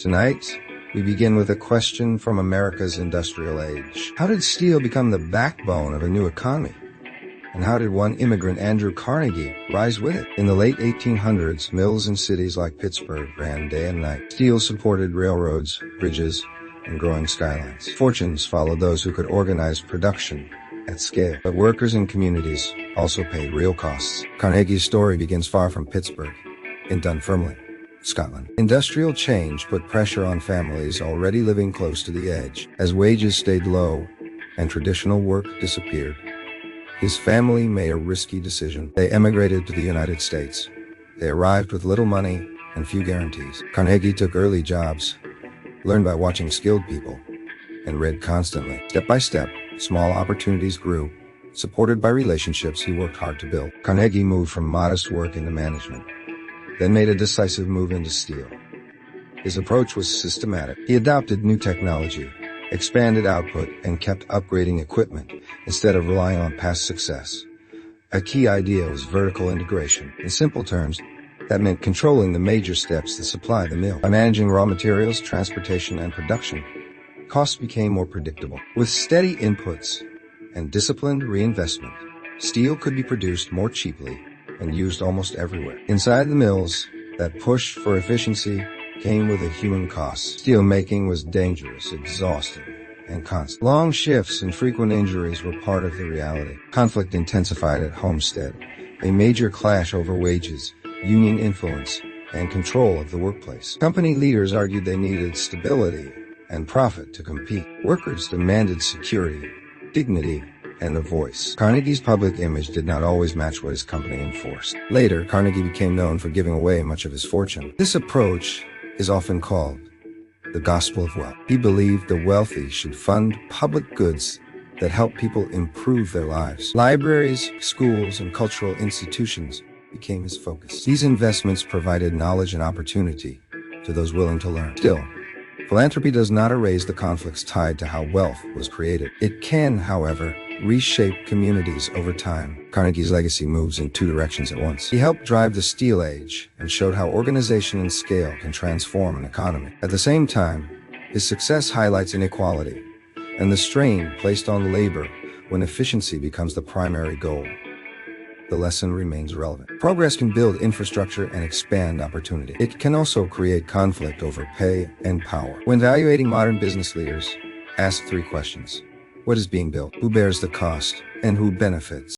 Tonight, we begin with a question from America's industrial age. How did steel become the backbone of a new economy? And how did one immigrant, Andrew Carnegie, rise with it? In the late 1800s, mills in cities like Pittsburgh ran day and night. Steel supported railroads, bridges, and growing skylines. Fortunes followed those who could organize production at scale. But workers and communities also paid real costs. Carnegie's story begins far from Pittsburgh, in Dunfermline, Scotland. Industrial change put pressure on families already living close to the edge. As wages stayed low and traditional work disappeared, his family made a risky decision. They emigrated to the United States. They arrived with little money and few guarantees. Carnegie took early jobs, learned by watching skilled people, and read constantly. Step by step, small opportunities grew. Supported by relationships he worked hard to build. Carnegie moved from modest work into management, then made a decisive move into steel. His approach was systematic. He adopted new technology, expanded output, and kept upgrading equipment instead of relying on past success. A key idea was vertical integration. In simple terms, that meant controlling the major steps that supply the mill. By managing raw materials, transportation, and production, costs became more predictable. With steady inputs and disciplined reinvestment, steel could be produced more cheaply and used almost everywhere. Inside the mills, that push for efficiency came with a human cost. Steel making was dangerous, exhausting, and constant. Long shifts and frequent injuries were part of the reality. Conflict intensified at Homestead, a major clash over wages, union influence, and control of the workplace. Company leaders argued they needed stability and profit to compete. Workers demanded security, dignity, and a voice. Carnegie's public image did not always match what his company enforced. Later, Carnegie became known for giving away much of his fortune. This approach is often called the gospel of wealth. He believed the wealthy should fund public goods that help people improve their lives. Libraries, schools, and cultural institutions became his focus. These investments provided knowledge and opportunity to those willing to learn. Still, philanthropy does not erase the conflicts tied to how wealth was created. It can, however, reshape communities over time. Carnegie's legacy moves in two directions at once. He helped drive the steel age and showed how organization and scale can transform an economy. At the same time, his success highlights inequality and the strain placed on labor when efficiency becomes the primary goal. The lesson remains relevant. Progress can build infrastructure and expand opportunity. It can also create conflict over pay and power. When evaluating modern business leaders, ask three questions. What is being built? Who bears the cost? And who benefits?